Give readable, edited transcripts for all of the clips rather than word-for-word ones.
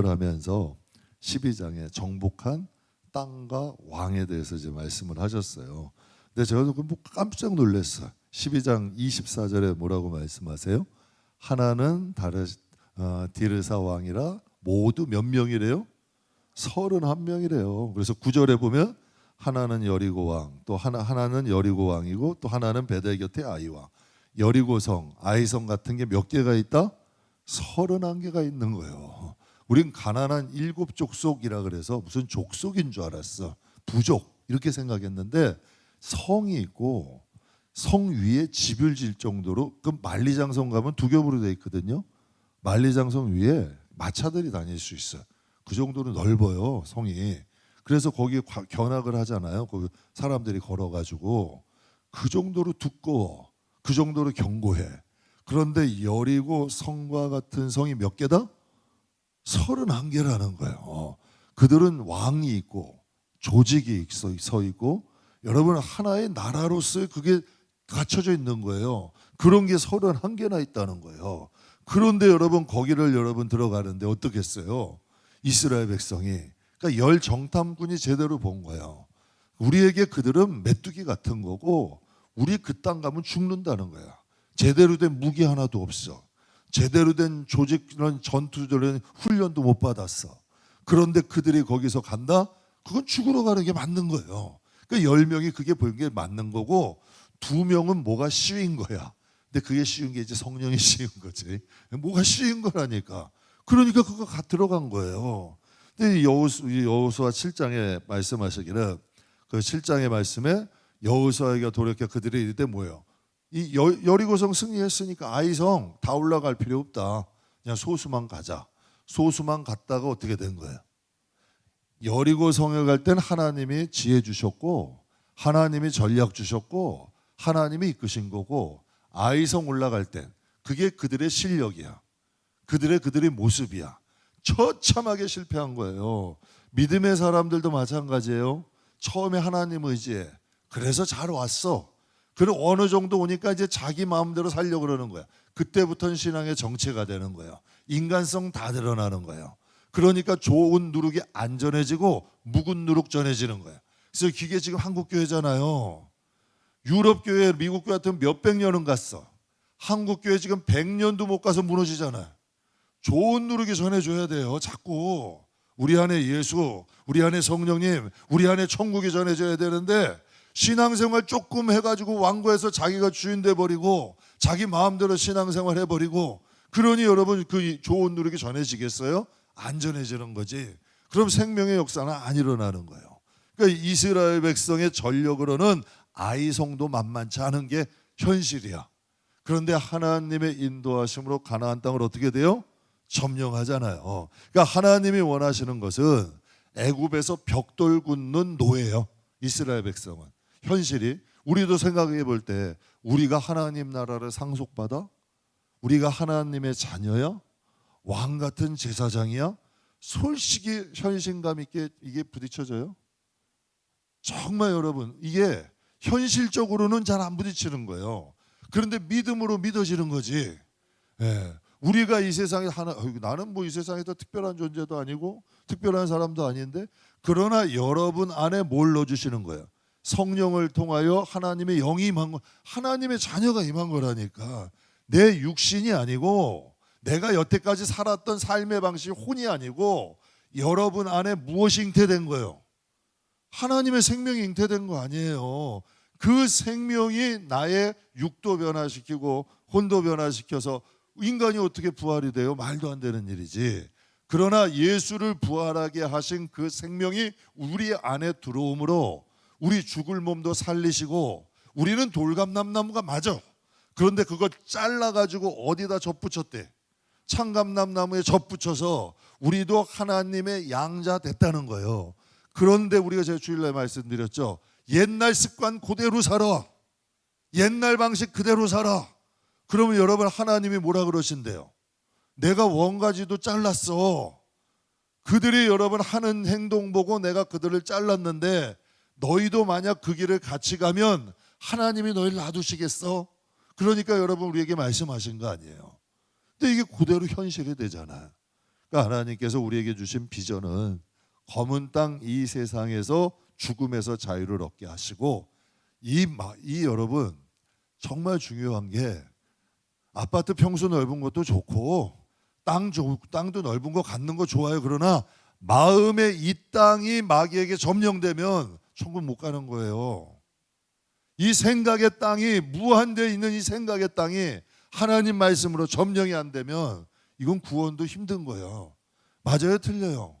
하면서 12장에 정복한 땅과 왕에 대해서 이제 말씀을 하셨어요. 근데 제가 뭐 깜짝 놀랐어요. 12장 24절에 뭐라고 말씀하세요? 하나는 디르사 왕이라 모두 몇 명이래요? 31명이래요. 그래서 9절에 보면 하나는 여리고 왕, 또 하나는 여리고 왕이고 또 하나는 베델 곁에 아이왕. 여리고성, 아이성 같은 게 몇 개가 있다? 31개가 있는 거예요. 우린 가난한 7족속이라 그래서 무슨 족속인 줄 알았어. 부족 이렇게 생각했는데 성이 있고 성 위에 집을 질 정도로, 그 만리장성 가면 두 겹으로 돼 있거든요. 만리장성 위에 마차들이 다닐 수 있어요. 그 정도로 넓어요, 성이. 그래서 거기에 견학을 하잖아요. 거기 사람들이 걸어가지고. 그 정도로 두꺼워, 그 정도로 견고해. 그런데 여리고 성과 같은 성이 몇 개다? 31개라는 거예요. 그들은 왕이 있고 조직이 서 있고, 여러분 하나의 나라로서의 그게 갖춰져 있는 거예요. 그런 게 31개나 있다는 거예요. 그런데 여러분 거기를 여러분 들어가는데 어떻겠어요? 이스라엘 백성이, 그러니까 열 정탐꾼이 제대로 본 거예요. 우리에게 그들은 메뚜기 같은 거고 우리 그 땅 가면 죽는다는 거야. 제대로 된 무기 하나도 없어. 제대로 된 조직이나 전투들은 훈련도 못 받았어. 그런데 그들이 거기서 간다? 그건 죽으러 가는 게 맞는 거예요. 그러니까 10명이 그게 본 게 맞는 거고 2명은 뭐가 쉬운 거야. 근데 그게 쉬운 게 이제 성령이 쉬운 거지. 뭐가 쉬운 거라니까. 그러니까 그거 들어간 거예요. 근데 여호수아 7장에 말씀하시기는, 그 7장의 말씀에 여호수아에게 돌이켜 그들이 이럴 때 뭐예요? 이 여리고성 승리했으니까 아이성 다 올라갈 필요 없다. 그냥 소수만 가자. 소수만 갔다가 어떻게 된 거예요? 여리고성에 갈 땐 하나님이 지혜 주셨고 하나님이 전략 주셨고 하나님이 이끄신 거고, 아이성 올라갈 땐 그게 그들의 실력이야. 그들의 모습이야. 처참하게 실패한 거예요. 믿음의 사람들도 마찬가지예요. 처음에 하나님 의지해. 그래서 잘 왔어. 그리고 어느 정도 오니까 이제 자기 마음대로 살려고 그러는 거야. 그때부터는 신앙의 정체가 되는 거예요. 인간성 다 드러나는 거예요. 그러니까 좋은 누룩이 안 전해지고 묵은 누룩 전해지는 거예요. 그래서 그게 지금 한국 교회잖아요. 유럽 교회, 미국 교회 같은 몇백 년은 갔어. 한국 교회 지금 100년도 못 가서 무너지잖아요. 좋은 누룩이 전해줘야 돼요. 자꾸 우리 안에 예수, 우리 안에 성령님, 우리 안에 천국이 전해져야 되는데, 신앙생활 조금 해가지고 완고해서 자기가 주인 돼버리고 자기 마음대로 신앙생활 해버리고, 그러니 여러분 그 좋은 누룩이 전해지겠어요? 안 전해지는 거지. 그럼 생명의 역사는 안 일어나는 거예요. 그러니까 이스라엘 백성의 전력으로는 아이성도 만만치 않은 게 현실이야. 그런데 하나님의 인도하심으로 가나안 땅을 어떻게 돼요? 점령하잖아요. 그러니까 하나님이 원하시는 것은 애굽에서 벽돌 굽는 노예예요. 이스라엘 백성은. 현실이, 우리도 생각해 볼 때 우리가 하나님 나라를 상속받아? 우리가 하나님의 자녀야? 왕 같은 제사장이야? 솔직히 현실감 있게 이게 부딪혀져요? 정말 여러분, 이게 현실적으로는 잘 안 부딪히는 거예요. 그런데 믿음으로 믿어지는 거지. 예. 우리가 이 세상에 나는 뭐 이 세상에서 특별한 존재도 아니고 특별한 사람도 아닌데, 그러나 여러분 안에 뭘 넣어주시는 거예요? 성령을 통하여 하나님의 영이 임한 거, 하나님의 자녀가 임한 거라니까. 내 육신이 아니고 내가 여태까지 살았던 삶의 방식, 혼이 아니고 여러분 안에 무엇이 잉태된 거예요? 하나님의 생명이 잉태된 거 아니에요. 그 생명이 나의 육도 변화시키고 혼도 변화시켜서 인간이 어떻게 부활이 돼요? 말도 안 되는 일이지. 그러나 예수를 부활하게 하신 그 생명이 우리 안에 들어오므로 우리 죽을 몸도 살리시고, 우리는 돌감람나무가 맞아. 그런데 그거 잘라가지고 어디다 접붙였대? 참감람나무에 접붙여서 우리도 하나님의 양자 됐다는 거예요. 그런데 우리가 제가 주일날 말씀드렸죠. 옛날 습관 그대로 살아. 옛날 방식 그대로 살아. 그러면 여러분 하나님이 뭐라 그러신대요? 내가 원가지도 잘랐어. 그들이 여러분 하는 행동 보고 내가 그들을 잘랐는데, 너희도 만약 그 길을 같이 가면 하나님이 너희를 놔두시겠어? 그러니까 여러분 우리에게 말씀하신 거 아니에요. 근데 이게 그대로 현실이 되잖아요. 그러니까 하나님께서 우리에게 주신 비전은 검은 땅 이 세상에서 죽음에서 자유를 얻게 하시고 이 여러분 정말 중요한 게 아파트 평수 넓은 것도 좋고 땅도 넓은 거 갖는 거 좋아요. 그러나 마음에 이 땅이 마귀에게 점령되면 천국 못 가는 거예요. 이 생각의 땅이 무한되어 있는 이 생각의 땅이 하나님 말씀으로 점령이 안 되면 이건 구원도 힘든 거예요. 맞아요, 틀려요?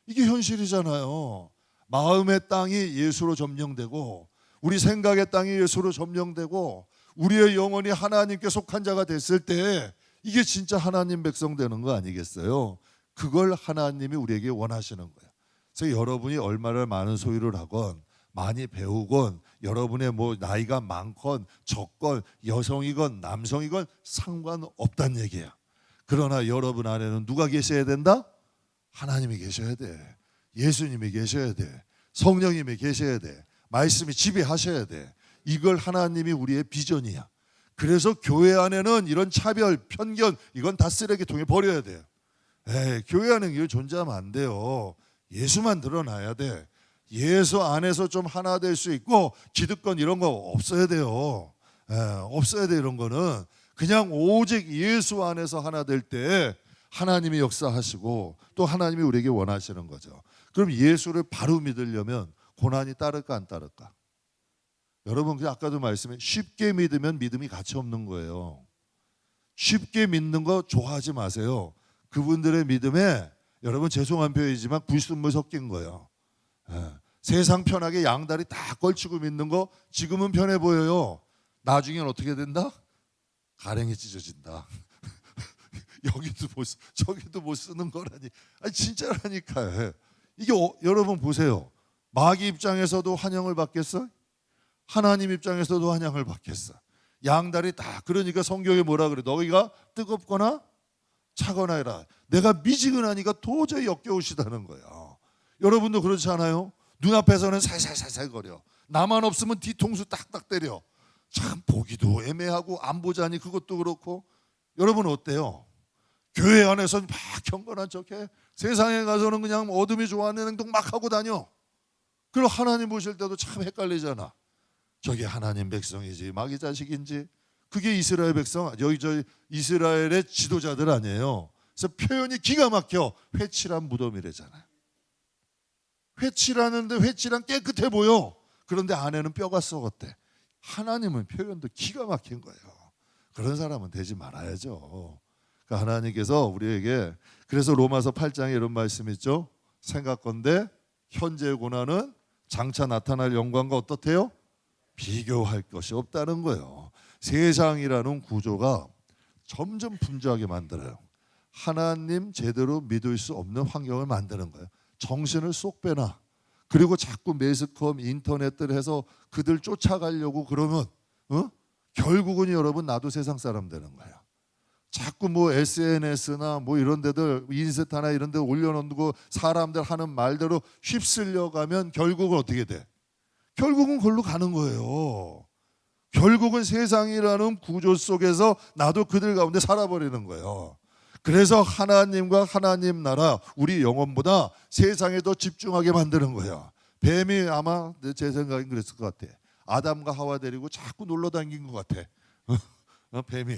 이게 현실이잖아요. 마음의 땅이 예수로 점령되고 우리 생각의 땅이 예수로 점령되고 우리의 영혼이 하나님께 속한 자가 됐을 때 이게 진짜 하나님 백성 되는 거 아니겠어요? 그걸 하나님이 우리에게 원하시는 거예요. 그래서 여러분이 얼마나 많은 소유를 하건 많이 배우건 여러분의 뭐 나이가 많건 적건 여성이건 남성이건 상관없다는 얘기예요. 그러나 여러분 안에는 누가 계셔야 된다? 하나님이 계셔야 돼. 예수님이 계셔야 돼. 성령님이 계셔야 돼. 말씀이 지배하셔야 돼. 이걸 하나님이 우리의 비전이야. 그래서 교회 안에는 이런 차별, 편견 이건 다 쓰레기통에 버려야 돼요. 교회 안에 이거 존재하면 안 돼요. 예수만 드러나야 돼. 예수 안에서 좀 하나 될 수 있고 기득권 이런 거 없어야 돼요. 없어야 돼. 이런 거는 그냥 오직 예수 안에서 하나 될 때 하나님이 역사하시고 또 하나님이 우리에게 원하시는 거죠. 그럼 예수를 바로 믿으려면 고난이 따를까 안 따를까? 여러분 아까도 말씀해 쉽게 믿으면 믿음이 가치 없는 거예요. 쉽게 믿는 거 좋아하지 마세요. 그분들의 믿음에 여러분 죄송한 표현이지만 불순물 섞인 거예요. 세상 편하게 양다리 다 걸치고 믿는 거 지금은 편해 보여요. 나중엔 어떻게 된다? 가랭이 찢어진다. 여기도 못 저기도 못 쓰는 거라니. 아니 진짜라니까요. 이게 여러분 보세요. 마귀 입장에서도 환영을 받겠어? 하나님 입장에서도 환영을 받겠어. 양다리 다. 그러니까 성경에 뭐라 그래? 너희가 뜨겁거나 차거나 해라. 내가 미지근하니까 도저히 역겨우시다는 거야. 여러분도 그렇지 않아요? 눈앞에서는 살살살살 거려. 나만 없으면 뒤통수 딱딱 때려. 참 보기도 애매하고 안 보자니 그것도 그렇고. 여러분 어때요? 교회 안에서는 막 경건한 척해. 세상에 가서는 그냥 어둠이 좋아하는 행동 막 하고 다녀. 그리고 하나님 보실 때도 참 헷갈리잖아. 저게 하나님 백성이지 마귀 자식인지. 그게 이스라엘 백성, 여기 저 이스라엘의 지도자들 아니에요. 그래서 표현이 기가 막혀. 회칠한 무덤이래잖아요. 회칠하는데 회칠한 깨끗해 보여. 그런데 안에는 뼈가 썩었대. 하나님은 표현도 기가 막힌 거예요. 그런 사람은 되지 말아야죠. 그러니까 하나님께서 우리에게 그래서 로마서 8장에 이런 말씀 있죠. 생각건대 현재의 고난은 장차 나타날 영광과 어떻대요? 비교할 것이 없다는 거예요. 세상이라는 구조가 점점 분주하게 만들어요. 하나님 제대로 믿을 수 없는 환경을 만드는 거예요. 정신을 쏙 빼놔. 그리고 자꾸 매스컴 인터넷들 해서 그들 쫓아가려고 그러면 결국은 여러분 나도 세상 사람 되는 거예요. 자꾸 뭐 SNS나 뭐 이런 데들 인스타나 이런 데 올려놓고 사람들 하는 말대로 휩쓸려 가면 결국은 어떻게 돼? 결국은 그걸로 가는 거예요. 결국은 세상이라는 구조 속에서 나도 그들 가운데 살아버리는 거예요. 그래서 하나님과 하나님 나라 우리 영혼보다 세상에 더 집중하게 만드는 거야. 뱀이 아마 제 생각엔 그랬을 것 같아. 아담과 하와 데리고 자꾸 놀러 다닌 것 같아. 뱀이.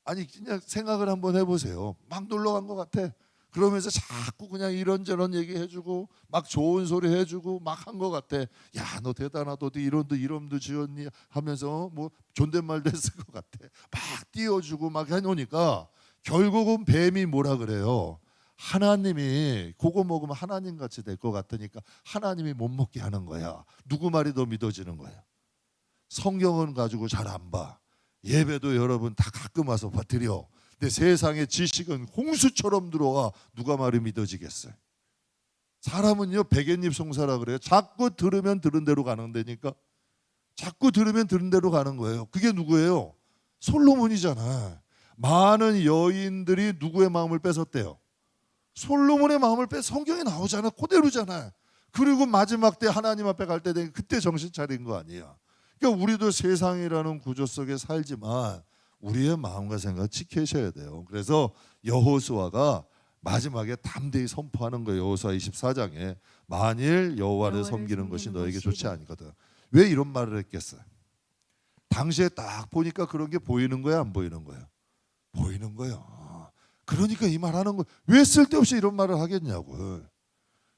아니 그냥 생각을 한번 해보세요. 막 놀러 간 것 같아. 그러면서 자꾸 그냥 이런저런 얘기해주고 막 좋은 소리 해주고 막 한 것 같아. 야, 너 대단하다. 너 이름도 지었니? 하면서 뭐 존댓말도 했을 것 같아. 막 띄워주고 막 해놓으니까 결국은 뱀이 뭐라 그래요? 하나님이 그거 먹으면 하나님 같이 될 것 같으니까 하나님이 못 먹게 하는 거야. 누구 말이 더 믿어지는 거야? 성경은 가지고 잘 안 봐. 예배도 여러분 다 가끔 와서 드려. 근데 세상의 지식은 홍수처럼 들어와. 누가 말이 믿어지겠어요? 사람은요 백엔잎 송사라 그래요. 자꾸 들으면 들은 대로 가는 데니까. 자꾸 들으면 들은 대로 가는 거예요. 그게 누구예요? 솔로몬이잖아. 많은 여인들이 누구의 마음을 뺏었대요? 솔로몬의 마음을 성경에 나오잖아. 그대로잖아. 그리고 마지막 때 하나님 앞에 갈 때 되니까 그때 정신 차린 거 아니야. 그러니까 우리도 세상이라는 구조 속에 살지만 우리의 마음과 생각 지키셔야 돼요. 그래서 여호수아가 마지막에 담대히 선포하는 거예요. 여호수아 24장에 만일 여호와를 섬기는 것이 너에게 좋지 아니거든. 왜 이런 말을 했겠어요? 당시에 딱 보니까 그런 게 보이는 거야, 안 보이는 거예요? 보이는 거예요. 그러니까 이 말하는 거 왜 쓸데없이 이런 말을 하겠냐고.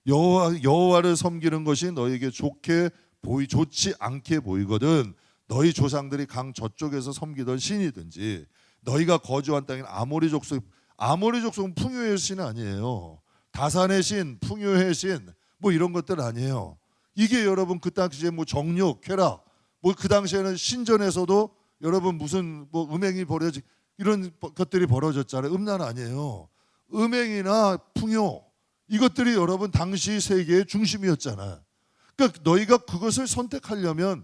여호와를 섬기는 것이 너에게 좋지 않게 보이거든. 너희 조상들이 강 저쪽에서 섬기던 신이든지 너희가 거주한 땅인 아모리 족속은 풍요의 신 아니에요. 다산의 신, 풍요의 신, 뭐 이런 것들 아니에요. 이게 여러분 그 당시에 뭐 정욕, 쾌락, 뭐 그 당시에는 신전에서도 여러분 무슨 뭐 음행이 이런 것들이 벌어졌잖아요. 음란 아니에요. 음행이나 풍요 이것들이 여러분 당시 세계의 중심이었잖아요. 그러니까 너희가 그것을 선택하려면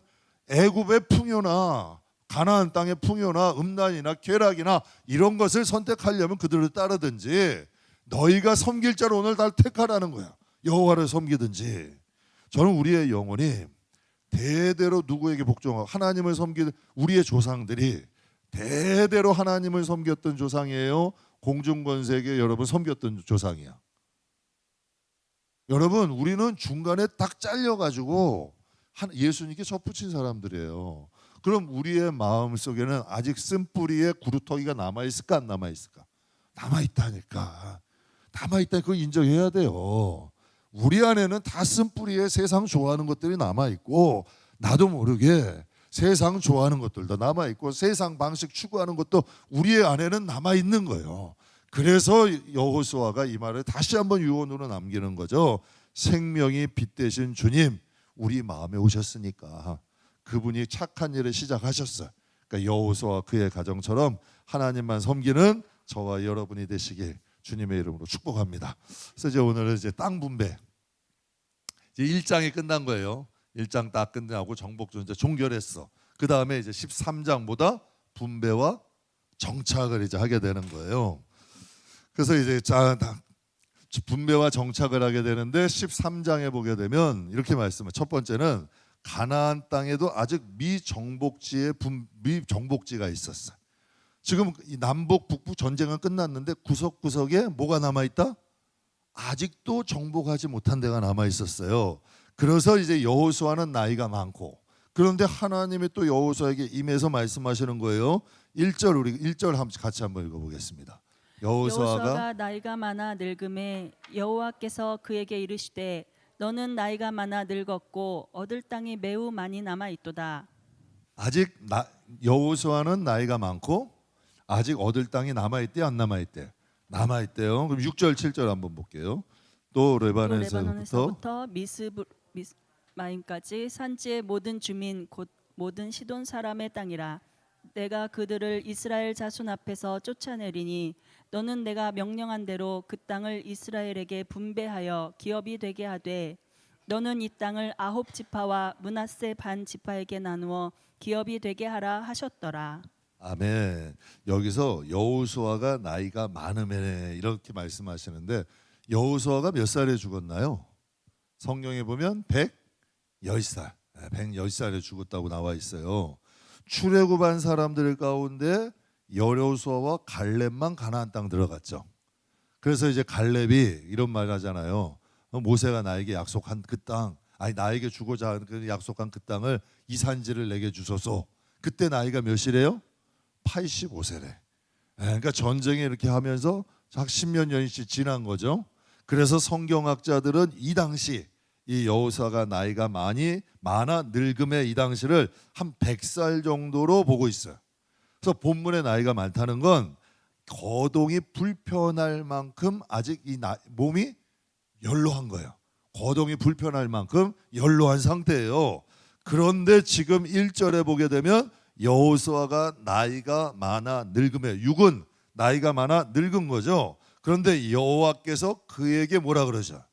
애굽의 풍요나 가나안 땅의 풍요나 음란이나 쾌락이나 이런 것을 선택하려면 그들을 따르든지 너희가 섬길 자를 오늘 다 택하라는 거야. 여호와를 섬기든지. 저는 우리의 영혼이 대대로 누구에게 복종하고 하나님을 섬기는 우리의 조상들이 대대로 하나님을 섬겼던 조상이에요. 공중권세계 여러분 섬겼던 조상이야. 여러분 우리는 중간에 딱 잘려가지고 예수님께 접붙인 사람들이에요. 그럼 우리의 마음 속에는 아직 쓴뿌리의 구루터기가 남아있을까 안 남아있을까? 남아있다니까. 남아있다니까 그거 인정해야 돼요. 우리 안에는 다 쓴뿌리의 세상 좋아하는 것들이 남아있고 나도 모르게 세상 좋아하는 것들도 남아있고 세상 방식 추구하는 것도 우리의 안에는 남아있는 거예요. 그래서 여호수아가 이 말을 다시 한번 유언으로 남기는 거죠. 생명이 빛 되신 주님 우리 마음에 오셨으니까 그분이 착한 일을 시작하셨어요. 그러니까 여호수아와 그의 가정처럼 하나님만 섬기는 저와 여러분이 되시길 주님의 이름으로 축복합니다. 그래서 이제 오늘은 이제 땅 분배 이제 1장이 끝난 거예요. 1장 딱 끝나고 정복전 이제 종결했어. 그 다음에 이제 13장보다 분배와 정착을 이제 하게 되는 거예요. 그래서 이제 분배와 정착을 하게 되는데 13장에 보게 되면 이렇게 말씀을 첫 번째는 가나안 땅에도 아직 미정복지가 있었어. 지금 이 남북 북부 전쟁은 끝났는데 구석구석에 뭐가 남아 있다? 아직도 정복하지 못한 데가 남아 있었어요. 그래서 이제 여호수아는 나이가 많고 그런데 하나님이 또 여호수아에게 임해서 말씀하시는 거예요. 1절 우리 1절 같이 한번 읽어보겠습니다. 여호수아가 나이가 많아 늙음에 여호와께서 그에게 이르시되 너는 나이가 많아 늙었고 얻을 땅이 매우 많이 남아 있도다. 아직 여호수아는 나이가 많고 아직 얻을 땅이 남아 있대 안 남아 있대? 남아 있대요. 그럼 6절 7절 한번 볼게요. 또 레바논에서부터 미스마임까지 산지의 모든 주민 곧 모든 시돈 사람의 땅이라. 내가 그들을 이스라엘 자손 앞에서 쫓아내리니 너는 내가 명령한 대로 그 땅을 이스라엘에게 분배하여 기업이 되게 하되 너는 이 땅을 9지파와 므낫세 반 지파에게 나누어 기업이 되게 하라 하셨더라. 아멘. 여기서 여호수아가 나이가 많으면 이렇게 말씀하시는데 여호수아가 몇 살에 죽었나요? 성경에 보면 110살 110살에 죽었다고 나와 있어요. 출애굽한 사람들 가운데 여호수아와 갈렙만 가나안 땅 들어갔죠. 그래서 이제 갈렙이 이런 말 하잖아요. 모세가 나에게 약속한 그 땅, 나에게 주고자 약속한 그 땅을 이 산지를 내게 주소서. 그때 나이가 몇이래요? 85세래. 그러니까 전쟁에 이렇게 하면서 약 10몇 년씩 지난 거죠. 그래서 성경학자들은 이 당시 이 여호수아가 나이가 많아 늙음의 이 당시를 한 100살 정도로 보고 있어요. 그래서 본문의 나이가 많다는 건 거동이 불편할 만큼 아직 몸이 연로한 거예요. 거동이 불편할 만큼 연로한 상태예요. 그런데 지금 1절에 보게 되면 여호수아가 나이가 많아 늙음에 육은 나이가 많아 늙은 거죠. 그런데 여호와께서 그에게 뭐라 그러죠?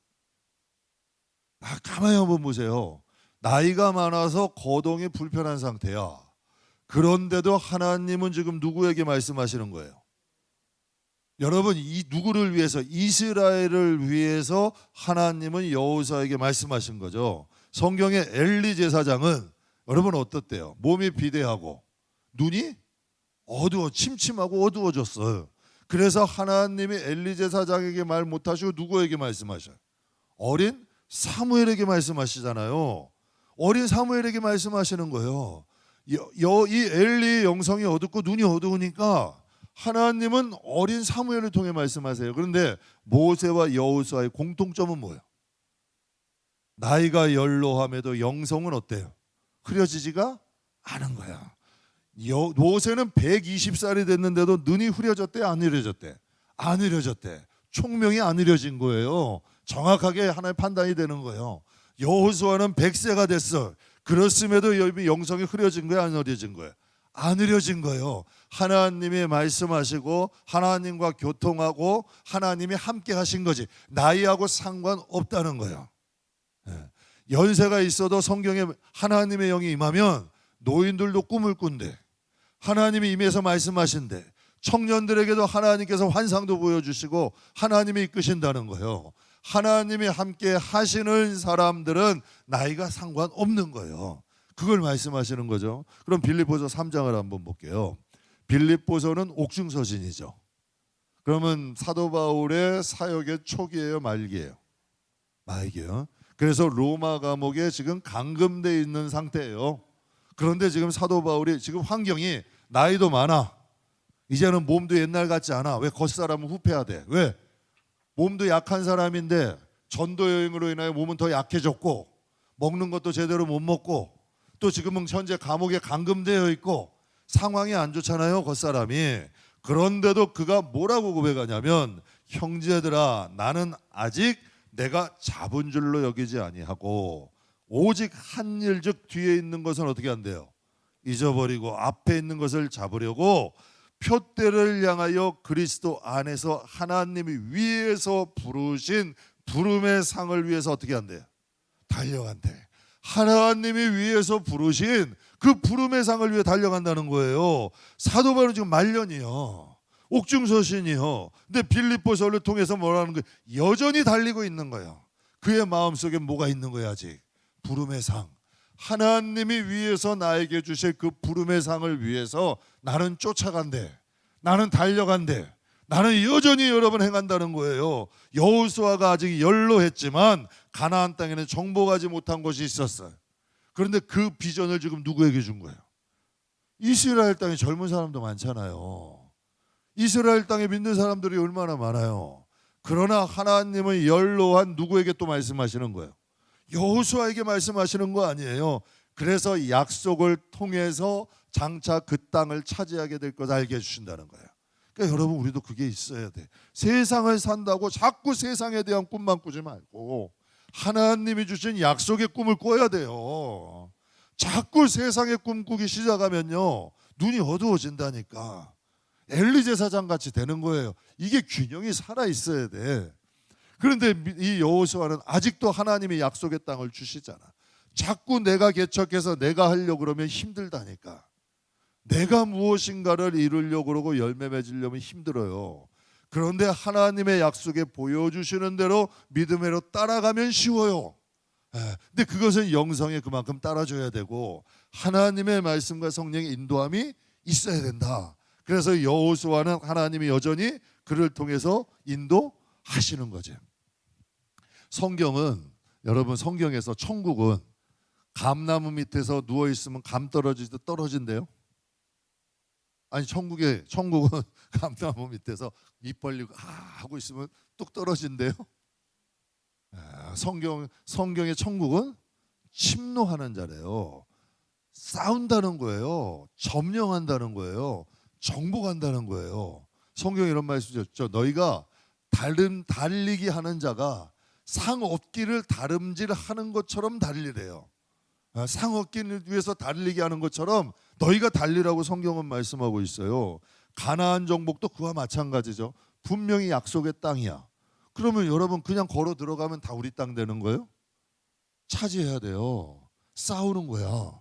가만히 한번 보세요. 나이가 많아서 거동이 불편한 상태야. 그런데도 하나님은 지금 누구에게 말씀하시는 거예요? 여러분 이 누구를 위해서? 이스라엘을 위해서 하나님은 여호수아에게 말씀하신 거죠. 성경의 엘리 제사장은 여러분 어떻대요? 몸이 비대하고 눈이 침침하고 어두워졌어요. 그래서 하나님이 엘리 제사장에게 말 못하시고 누구에게 말씀하셔요? 어린 사무엘에게 말씀하시잖아요. 어린 사무엘에게 말씀하시는 거예요. 이 엘리의 영성이 어둡고 눈이 어두우니까 하나님은 어린 사무엘을 통해 말씀하세요. 그런데 모세와 여호수아의 공통점은 뭐예요? 나이가 연로함에도 영성은 어때요? 흐려지지가 않은 거야. 모세는 120살이 됐는데도 눈이 흐려졌대, 안 흐려졌대? 안 흐려졌대. 총명이 안 흐려진 거예요. 정확하게 하나의 판단이 되는 거예요. 여호수아는 100세가 됐어. 그렇음에도 영성이 흐려진 거야, 안 흐려진 거야? 안 흐려진 거예요. 하나님이 말씀하시고 하나님과 교통하고 하나님이 함께 하신 거지. 나이하고 상관없다는 거예요. 연세가 있어도 성경에 하나님의 영이 임하면 노인들도 꿈을 꾼대. 하나님이 임해서 말씀하신대. 청년들에게도 하나님께서 환상도 보여주시고 하나님이 이끄신다는 거예요. 하나님이 함께 하시는 사람들은 나이가 상관없는 거예요. 그걸 말씀하시는 거죠. 그럼 빌립보서 3장을 한번 볼게요. 빌립보서는 옥중서신이죠. 그러면 사도 바울의 사역의 초기예요, 말기예요? 말기예요. 그래서 로마 감옥에 지금 감금돼 있는 상태예요. 그런데 지금 사도 바울이 지금 환경이 나이도 많아. 이제는 몸도 옛날 같지 않아. 왜? 겉사람은 후패야 돼. 왜? 몸도 약한 사람인데 전도 여행으로 인하여 몸은 더 약해졌고 먹는 것도 제대로 못 먹고 또 지금은 현재 감옥에 감금되어 있고 상황이 안 좋잖아요, 겉사람이. 그런데도 그가 뭐라고 고백하냐면 형제들아 나는 아직 내가 잡은 줄로 여기지 아니하고 오직 한 일 즉 뒤에 있는 것은 어떻게 한대요? 잊어버리고 앞에 있는 것을 잡으려고 표대를 향하여 그리스도 안에서 하나님이 위에서 부르신 부름의 상을 위해서 어떻게 한대요? 달려간대. 하나님이 위에서 부르신 그 부름의 상을 위해 달려간다는 거예요. 사도 바울은 지금 말년이요. 옥중서신이요. 근데 빌립보서를 통해서 뭐라는 거예요? 여전히 달리고 있는 거예요. 그의 마음속에 뭐가 있는 거예요? 아직 부름의 상. 하나님이 위에서 나에게 주실 그 부름의 상을 위해서 나는 쫓아간대. 나는 달려간대. 나는 여전히 여러분 행한다는 거예요. 여호수아가 아직 연로했지만 가나안 땅에는 정복하지 못한 곳이 있었어요. 그런데 그 비전을 지금 누구에게 준 거예요? 이스라엘 땅에 젊은 사람도 많잖아요. 이스라엘 땅에 믿는 사람들이 얼마나 많아요. 그러나 하나님은 연로한 누구에게 또 말씀하시는 거예요? 여호수아에게 말씀하시는 거 아니에요. 그래서 약속을 통해서 장차 그 땅을 차지하게 될 것을 알게 해주신다는 거예요. 그러니까 여러분 우리도 그게 있어야 돼. 세상을 산다고 자꾸 세상에 대한 꿈만 꾸지 말고 하나님이 주신 약속의 꿈을 꿔야 돼요. 자꾸 세상의 꿈 꾸기 시작하면요 눈이 어두워진다니까. 엘리 제사장 같이 되는 거예요. 이게 균형이 살아 있어야 돼. 그런데 이 여호수아는 아직도 하나님이 약속의 땅을 주시잖아. 자꾸 내가 개척해서 내가 하려고 그러면 힘들다니까. 내가 무엇인가를 이루려고 그러고 열매 맺으려면 힘들어요. 그런데 하나님의 약속에 보여주시는 대로 믿음으로 따라가면 쉬워요. 근데 그것은 영성에 그만큼 따라줘야 되고 하나님의 말씀과 성령의 인도함이 있어야 된다. 그래서 여호수아는 하나님이 여전히 그를 통해서 인도하시는 거죠. 성경은 여러분 성경에서 천국은 감나무 밑에서 누워 있으면 감 떨어지듯 떨어진대요. 아니 천국은 감나무 밑에서 입 벌리고 하고 있으면 뚝 떨어진대요. 성경의 천국은 침노하는 자래요. 싸운다는 거예요. 점령한다는 거예요. 정복한다는 거예요. 성경에 이런 말씀이죠. 너희가 달리기 하는 자가 상 얻기를 다름질하는 것처럼 달리래요. 상 얻기를 위해서 달리기 하는 것처럼 너희가 달리라고 성경은 말씀하고 있어요. 가나안 정복도 그와 마찬가지죠. 분명히 약속의 땅이야. 그러면 여러분 그냥 걸어 들어가면 다 우리 땅 되는 거예요? 차지해야 돼요. 싸우는 거야.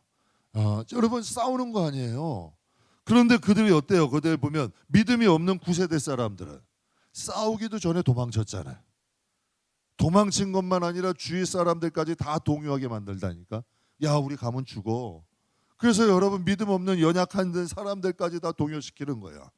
여러분 싸우는 거 아니에요. 그런데 그들이 어때요? 그들 보면 믿음이 없는 9세대 사람들은 싸우기도 전에 도망쳤잖아요. 도망친 것만 아니라 주위 사람들까지 다 동요하게 만들다니까. 야 우리 가면 죽어. 그래서 여러분 믿음 없는 연약한 사람들까지 다 동요시키는 거야.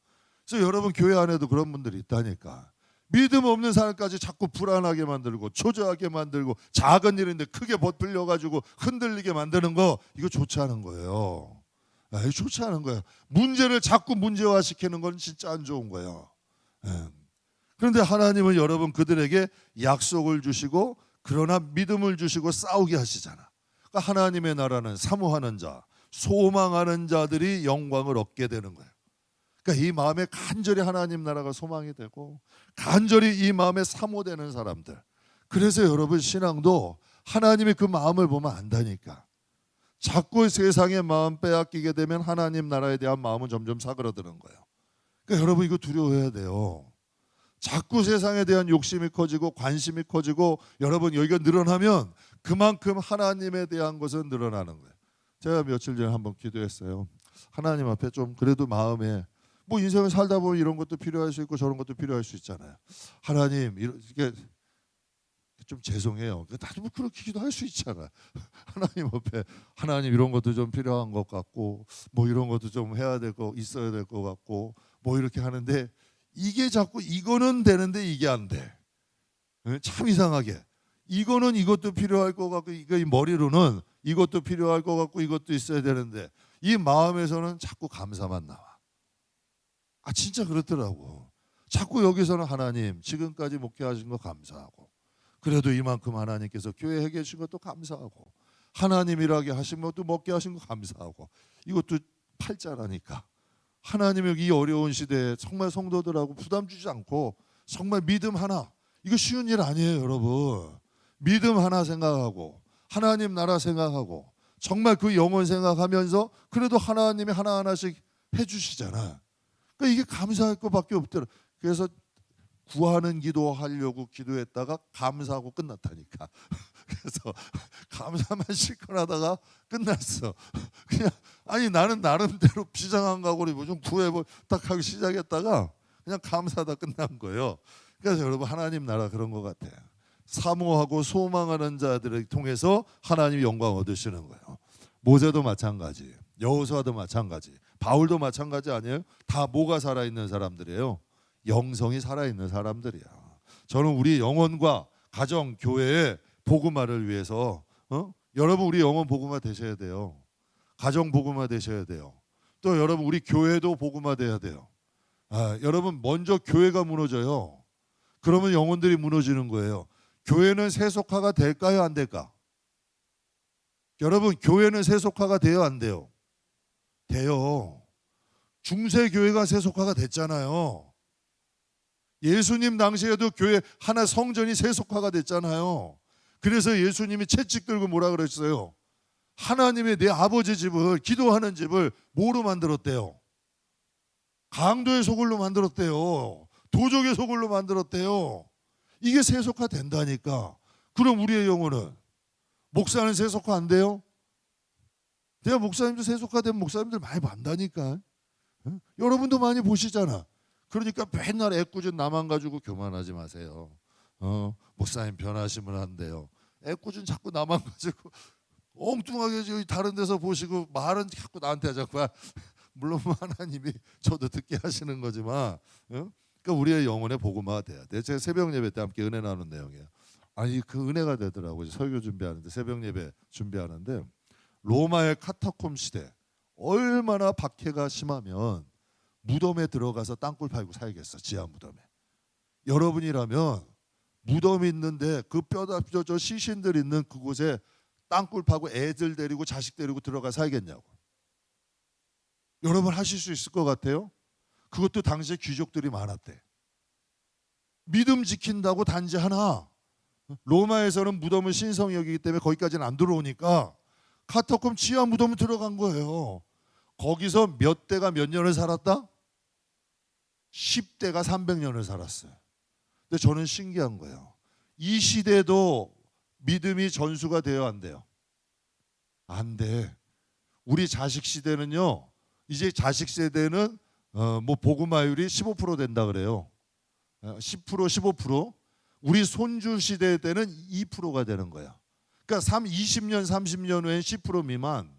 그래서 여러분 교회 안에도 그런 분들이 있다니까. 믿음 없는 사람까지 자꾸 불안하게 만들고 초조하게 만들고 작은 일인데 크게 버틀려 가지고 흔들리게 만드는 거, 이거 좋지 않은 거예요. 이거 좋지 않은 거예요. 문제를 자꾸 문제화시키는 건 진짜 안 좋은 거예요. 그런데 하나님은 여러분 그들에게 약속을 주시고 그러나 믿음을 주시고 싸우게 하시잖아. 그러니까 하나님의 나라는 사모하는 자, 소망하는 자들이 영광을 얻게 되는 거예요. 그러니까 이 마음에 간절히 하나님 나라가 소망이 되고 간절히 이 마음에 사모되는 사람들. 그래서 여러분 신앙도 하나님의 그 마음을 보면 안다니까. 자꾸 세상의 마음 빼앗기게 되면 하나님 나라에 대한 마음은 점점 사그러드는 거예요. 그러니까 여러분 이거 두려워해야 돼요. 자꾸 세상에 대한 욕심이 커지고 관심이 커지고 여러분 여기가 늘어나면 그만큼 하나님에 대한 것은 늘어나는 거예요. 제가 며칠 전에 한번 기도했어요. 하나님 앞에 좀 그래도 마음에 뭐 인생을 살다 보면 이런 것도 필요할 수 있고 저런 것도 필요할 수 있잖아요. 하나님 이게 좀 죄송해요. 나도 뭐 그렇게 기도할 수 있잖아. 하나님 앞에 하나님 이런 것도 좀 필요한 것 같고 뭐 이런 것도 좀 해야 될 거 있어야 될 것 같고 뭐 이렇게 하는데 이게 자꾸 이거는 되는데 이게 안 돼. 참 이상하게 이거는 이것도 필요할 것 같고 이거 이 머리로는 이것도 필요할 것 같고 이것도 있어야 되는데 이 마음에서는 자꾸 감사만 나와. 진짜 그렇더라고. 자꾸 여기서는 하나님 지금까지 목회하신 거 감사하고 그래도 이만큼 하나님께서 교회에 계신 것도 감사하고 하나님 일하게 하신 것도 먹게 하신 거 감사하고 이것도 팔자라니까. 하나님의 이 어려운 시대에 정말 성도들하고 부담 주지 않고 정말 믿음 하나, 이거 쉬운 일 아니에요 여러분. 믿음 하나 생각하고 하나님 나라 생각하고 정말 그 영혼 생각하면서 그래도 하나님이 하나하나씩 해주시잖아. 그러니까 이게 감사할 것밖에 없더라. 그래서 구하는 기도하려고 기도했다가 감사하고 끝났다니까. 그래서 감사만 실컷 하다가 끝났어. 그냥 나는 나름대로 비장한 각오로 뭐 좀 구해보 딱 하기 시작했다가 그냥 감사하다 끝난 거예요. 그래서 여러분 하나님 나라 그런 것 같아요. 사모하고 소망하는 자들을 통해서 하나님이 영광 얻으시는 거예요. 모세도 마찬가지, 여호수아도 마찬가지, 바울도 마찬가지 아니에요? 다 뭐가 살아있는 사람들이에요? 영성이 살아있는 사람들이야. 저는 우리 영혼과 가정, 교회의 복음화를 위해서 여러분 우리 영혼 복음화 되셔야 돼요. 가정 복음화 되셔야 돼요. 또 여러분 우리 교회도 복음화 돼야 돼요. 여러분 먼저 교회가 무너져요. 그러면 영혼들이 무너지는 거예요. 교회는 세속화가 될까요? 안 될까? 여러분 교회는 세속화가 돼요? 안 돼요? 돼요. 중세 교회가 세속화가 됐잖아요. 예수님 당시에도 교회 하나 성전이 세속화가 됐잖아요. 그래서 예수님이 채찍 들고 뭐라 그랬어요? 하나님의 내 아버지 집을, 기도하는 집을 뭐로 만들었대요? 강도의 소굴로 만들었대요. 도적의 소굴로 만들었대요. 이게 세속화 된다니까. 그럼 우리의 영혼은? 목사는 세속화 안 돼요? 내가 목사님도 세속화된 목사님들 많이 만나니까. 여러분도 많이 보시잖아. 그러니까 맨날 애꿎은 나만 가지고 교만하지 마세요. 목사님 변하시면 안 돼요. 애꿎은 자꾸 나만 가지고 엉뚱하게 다른 데서 보시고 말은 자꾸 나한테 하자고. 물론 하나님이 저도 듣게 하시는 거지만, 그러니까 우리의 영혼의 복음화가 돼야 돼. 제가 새벽 예배 때 함께 은혜 나눈 내용이에요. 그 은혜가 되더라고요. 설교 준비하는데 새벽 예배 준비하는데 로마의 카타콤 시대 얼마나 박해가 심하면 무덤에 들어가서 땅굴 팔고 살겠어. 지하 무덤에. 여러분이라면 무덤이 있는데 그 뼈다 저 시신들 있는 그곳에 땅굴 파고 애들 데리고 자식 데리고 들어가 살겠냐고. 여러분 하실 수 있을 것 같아요? 그것도 당시에 귀족들이 많았대. 믿음 지킨다고 단지 하나. 로마에서는 무덤을 신성히 여기기 때문에 거기까지는 안 들어오니까 카타콤 지하 무덤을 들어간 거예요. 거기서 몇 대가 몇 년을 살았다? 10대가 300년을 살았어요. 근데 저는 신기한 거예요. 이 시대도 믿음이 전수가 돼요, 안 돼요? 안 돼. 우리 자식 시대는요. 이제 자식 세대는 뭐 복음화율이 15% 된다 그래요. 10% 15%. 우리 손주 시대 때는 2%가 되는 거야. 그러니까 20년 30년 후엔 10% 미만.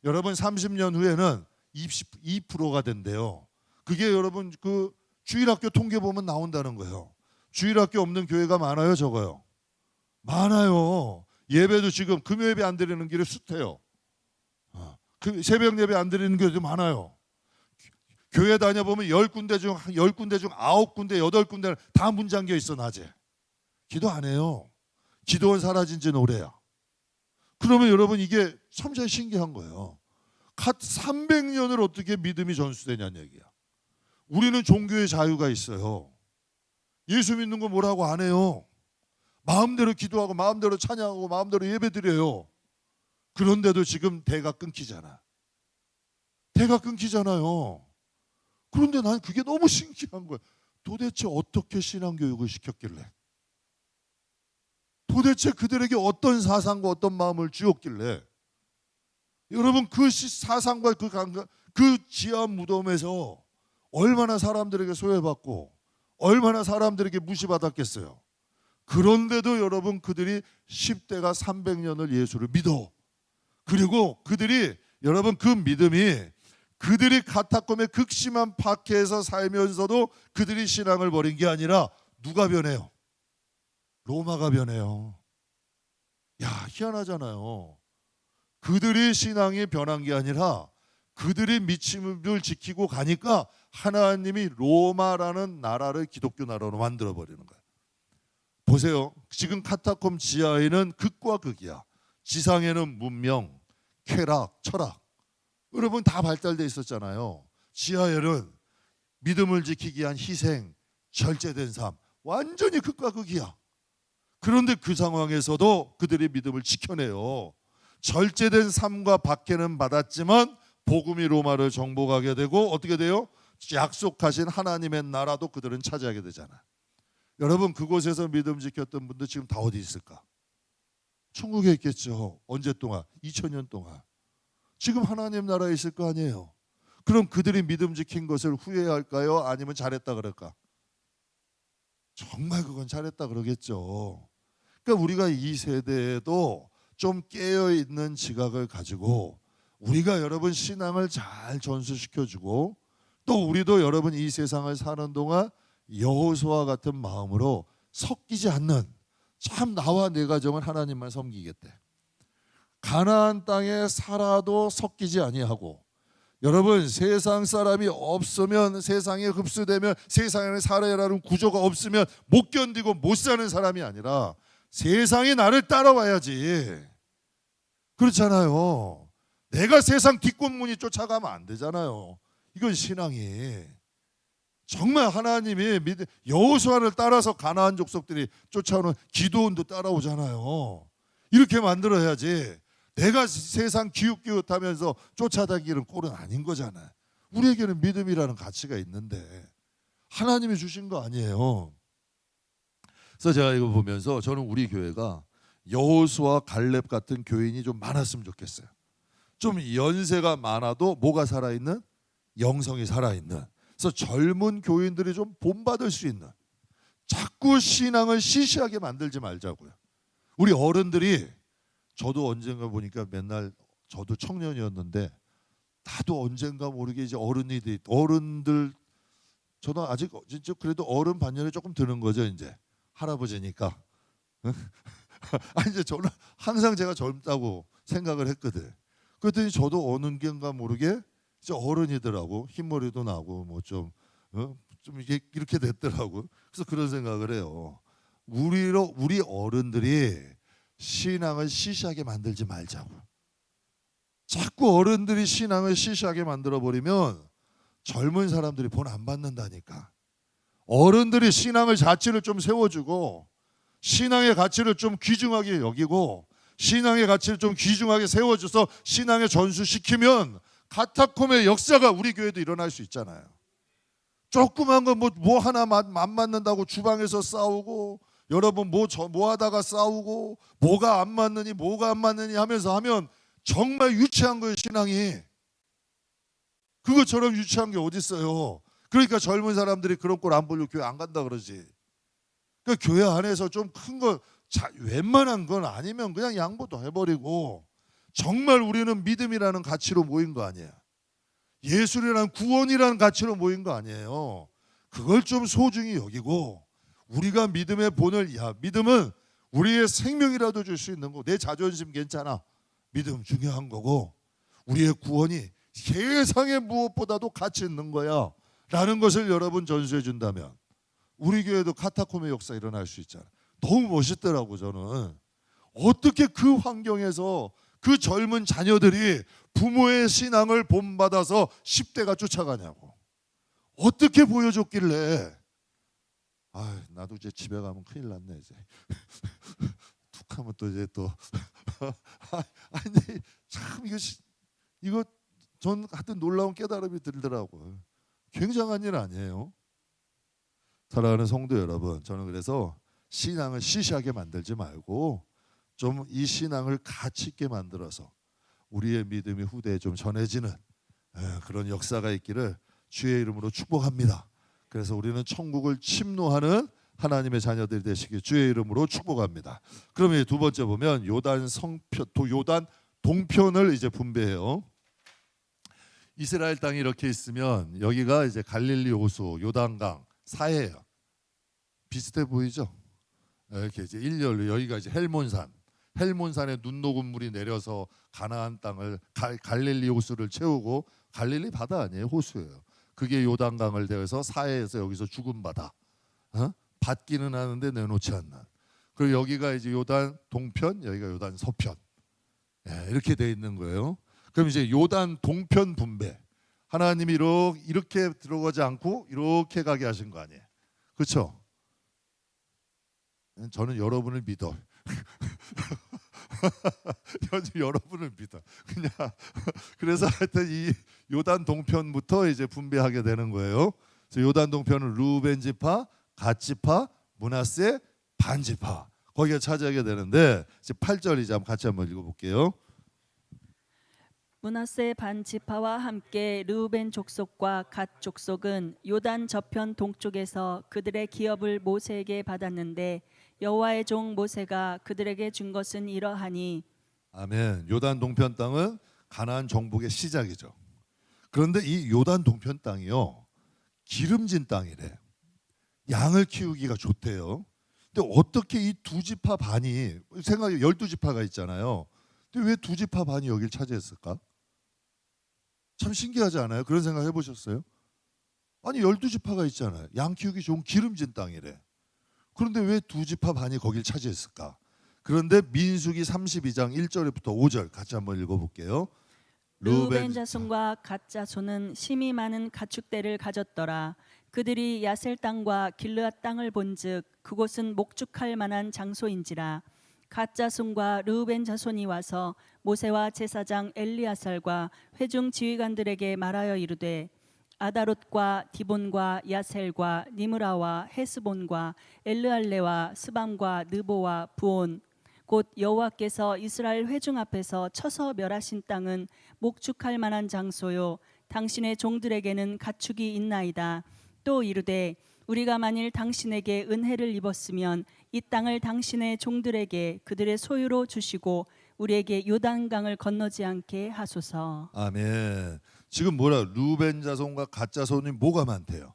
여러분 30년 후에는 22%가 된대요. 그게 여러분 그 주일학교 통계 보면 나온다는 거예요. 주일학교 없는 교회가 많아요, 적어요? 많아요. 예배도 지금 금요예배 안 드리는 길에 숱해요. 그 새벽 예배 안 드리는 교회도 많아요. 교회 다녀보면 10군데 중 9군데, 8군데 다 문 잠겨 있어, 낮에. 기도 안 해요. 기도원 사라진 지는 오래야. 그러면 여러분 이게 참 신기한 거예요. 갓 300년을 어떻게 믿음이 전수되냐는 얘기야. 우리는 종교의 자유가 있어요. 예수 믿는 거 뭐라고 안 해요. 마음대로 기도하고 마음대로 찬양하고 마음대로 예배드려요. 그런데도 지금 대가 끊기잖아. 대가 끊기잖아요. 그런데 난 그게 너무 신기한 거야. 도대체 어떻게 신앙교육을 시켰길래? 도대체 그들에게 어떤 사상과 어떤 마음을 주었길래? 여러분 그 사상과 그 지하 무덤에서 얼마나 사람들에게 소외받고 얼마나 사람들에게 무시받았겠어요. 그런데도 여러분 그들이 10대가 300년을 예수를 믿어. 그리고 그들이 여러분 그 믿음이 그들이 카타콤의 극심한 박해에서 살면서도 그들이 신앙을 버린 게 아니라 누가 변해요? 로마가 변해요. 야, 희한하잖아요. 그들이 신앙이 변한 게 아니라 그들이 믿음을 지키고 가니까 하나님이 로마라는 나라를 기독교 나라로 만들어 버리는 거예요. 보세요. 지금 카타콤 지하에는 극과 극이야. 지상에는 문명, 쾌락, 철학. 여러분 다 발달돼 있었잖아요. 지하에는 믿음을 지키기 위한 희생, 절제된 삶. 완전히 극과 극이야. 그런데 그 상황에서도 그들이 믿음을 지켜내요. 절제된 삶과 박해는 받았지만 복음이 로마를 정복하게 되고 어떻게 돼요? 약속하신 하나님의 나라도 그들은 차지하게 되잖아. 여러분 그곳에서 믿음 지켰던 분들 지금 다 어디 있을까? 천국에 있겠죠. 언제 동안? 2000년 동안. 지금 하나님 나라에 있을 거 아니에요. 그럼 그들이 믿음 지킨 것을 후회할까요? 아니면 잘했다 그럴까? 정말 그건 잘했다 그러겠죠. 그러니까 우리가 이 세대에도 좀 깨어있는 지각을 가지고 우리가 여러분 신앙을 잘 전수시켜주고 또 우리도 여러분 이 세상을 사는 동안 여호수아와 같은 마음으로 섞이지 않는 참 나와 내 가정은 하나님만 섬기겠대. 가나안 땅에 살아도 섞이지 아니하고 여러분 세상 사람이 없으면 세상에 흡수되면 세상에 살아야라는 구조가 없으면 못 견디고 못 사는 사람이 아니라 세상이 나를 따라와야지. 그렇잖아요. 내가 세상 뒷골문이 쫓아가면 안 되잖아요. 이건 신앙이. 정말 하나님이 여호수아를 따라서 가나안 족속들이 쫓아오는 기드온도 따라오잖아요. 이렇게 만들어야지. 내가 세상 기웃기웃하면서 쫓아다니는 꼴은 아닌 거잖아요. 우리에게는 믿음이라는 가치가 있는데 하나님이 주신 거 아니에요. 그래서 제가 이거 보면서 저는 우리 교회가 여호수아 갈렙 같은 교인이 좀 많았으면 좋겠어요. 좀 연세가 많아도 뭐가 살아있는? 영성이 살아있는. 그래서 젊은 교인들이 좀 본받을 수 있는. 자꾸 신앙을 시시하게 만들지 말자고요. 우리 어른들이 저도 언젠가 보니까 맨날 저도 청년이었는데 나도 언젠가 모르게 이제 어른들 저도 아직 진짜 그래도 어른 반년에 조금 드는 거죠. 이제 할아버지니까. 아니 이제 저는 항상 제가 젊다고 생각을 했거든. 그랬더니 저도 어느 게인가 모르게 이제 어른이더라고. 흰머리도 나고 뭐 좀 이렇게 됐더라고. 그래서 그런 생각을 해요. 우리 어른들이 신앙을 시시하게 만들지 말자고. 자꾸 어른들이 신앙을 시시하게 만들어 버리면 젊은 사람들이 본 안 받는다니까. 어른들이 신앙을 가치를 좀 세워주고 신앙의 가치를 좀 귀중하게 여기고 신앙의 가치를 좀 귀중하게 세워줘서 신앙에 전수시키면 카타콤의 역사가 우리 교회도 일어날 수 있잖아요. 조그만 거 뭐 하나 안 맞는다고 주방에서 싸우고 여러분 뭐 하다가 싸우고 뭐가 안 맞느니 하면서 하면 정말 유치한 거예요. 신앙이. 그것처럼 유치한 게 어디 있어요. 그러니까 젊은 사람들이 그런 꼴 안 보려고 교회 안 간다 그러지. 그러니까 교회 안에서 좀 큰 거 웬만한 건 아니면 그냥 양보도 해버리고 정말 우리는 믿음이라는 가치로 모인 거 아니에요. 예술이란 구원이란 가치로 모인 거 아니에요. 그걸 좀 소중히 여기고 우리가 믿음의 본을 믿음은 우리의 생명이라도 줄 수 있는 거. 내 자존심 괜찮아. 믿음 중요한 거고 우리의 구원이 세상의 무엇보다도 가치 있는 거야 라는 것을 여러분 전수해 준다면 우리 교회도 카타콤의 역사 일어날 수 있잖아. 너무 멋있더라고. 저는 어떻게 그 환경에서 그 젊은 자녀들이 부모의 신앙을 본받아서 10대가 쫓아가냐고. 어떻게 보여줬길래. 나도 이제 집에 가면 큰일 났네 이제. 툭 하면 또 이제 또 아니 참 이거 전 하여튼 놀라운 깨달음이 들더라고요. 굉장한 일 아니에요. 사랑하는 성도 여러분, 저는 그래서 신앙을 시시하게 만들지 말고 좀 이 신앙을 가치 있게 만들어서 우리의 믿음이 후대에 좀 전해지는 그런 역사가 있기를 주의 이름으로 축복합니다. 그래서 우리는 천국을 침노하는 하나님의 자녀들이 되시길 주의 이름으로 축복합니다. 그러면 두 번째 보면 요단 동편을 이제 분배해요. 이스라엘 땅이 이렇게 있으면 여기가 이제 갈릴리 호수, 요단강 사해예요. 비슷해 보이죠? 이렇게 이제 일렬로 여기가 이제 헬몬산에 눈 녹은 물이 내려서 가나안 땅을 갈릴리 호수를 채우고 갈릴리 바다 아니에요, 호수예요. 그게 요단강을 대해서 사해에서 여기서 죽은 바다. 받기는 하는데 내놓지 않는. 그리고 여기가 이제 요단 동편, 여기가 요단 서편. 이렇게 돼 있는 거예요. 그럼 이제 요단 동편 분배. 하나님이 이렇게 들어가지 않고 이렇게 가게 하신 거 아니에요. 그렇죠? 저는 여러분을 믿어. 여러분을 믿어. 그냥 그래서 하여튼 이 요단 동편부터 이제 분배하게 되는 거예요. 그래서 요단 동편은 루벤 지파, 갓 지파, 므낫세 반 지파 거기가 차지하게 되는데 이제 8절 이제 같이 한번 읽어볼게요. 므낫세 반 지파와 함께 르우벤 족속과 갓 족속은 요단 저편 동쪽에서 그들의 기업을 모세에게 받았는데 여호와의 종 모세가 그들에게 준 것은 이러하니. 아멘. 요단 동편 땅은 가나안 정복의 시작이죠. 그런데 이 요단 동편 땅이요 기름진 땅이래. 양을 키우기가 좋대요. 근데 어떻게 이 두 지파 반이 생각해 12지파가 있잖아요. 근데 왜 두 지파 반이 여길 차지했을까? 참 신기하지 않아요? 그런 생각 해보셨어요? 아니 12지파가 있잖아요. 양 키우기 좋은 기름진 땅이래. 그런데 왜 두 지파 반이 거길 차지했을까? 그런데 민수기 32장 1절부터 5절 같이 한번 읽어볼게요. 르우벤 자손과 갓 자손은 심히 많은 가축대를 가졌더라. 그들이 야셀 땅과 길르앗 땅을 본즉 그곳은 목축할 만한 장소인지라. 갓 자손과 르우벤 자손이 와서 모세와 제사장 엘리아살과 회중 지휘관들에게 말하여 이르되 아다롯과 디본과 야셀과 니므라와 헤스본과 엘르알레와 스밤과 느보와 부온 곧 여호와께서 이스라엘 회중 앞에서 쳐서 멸하신 땅은 목축할 만한 장소요 당신의 종들에게는 가축이 있나이다. 또 이르되 우리가 만일 당신에게 은혜를 입었으면 이 땅을 당신의 종들에게 그들의 소유로 주시고 우리에게 요단강을 건너지 않게 하소서. 아멘. 지금 뭐라 루벤 자손과 갓 자손이 뭐가 많대요?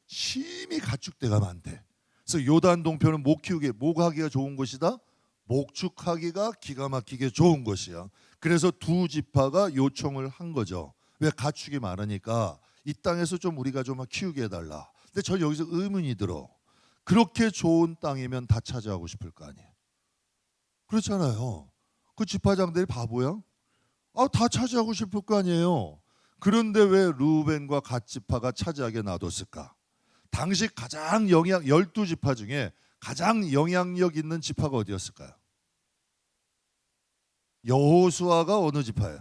심히 가축대가 많대. 그래서 요단 동편은 목하기가 좋은 곳이다. 목축하기가 기가 막히게 좋은 것이야. 그래서 두 지파가 요청을 한 거죠. 왜 가축이 많으니까 이 땅에서 좀 우리가 좀 키우게 해달라. 근데 저 여기서 의문이 들어. 그렇게 좋은 땅이면 다 차지하고 싶을 거 아니에요. 그렇잖아요. 그 지파장들이 바보야? 다 차지하고 싶을 거 아니에요. 그런데 왜 루벤과 갓 지파가 차지하게 놔뒀을까? 당시 가장 12지파 중에 가장 영향력 있는 지파가 어디였을까요? 여호수아가 어느 지파예요?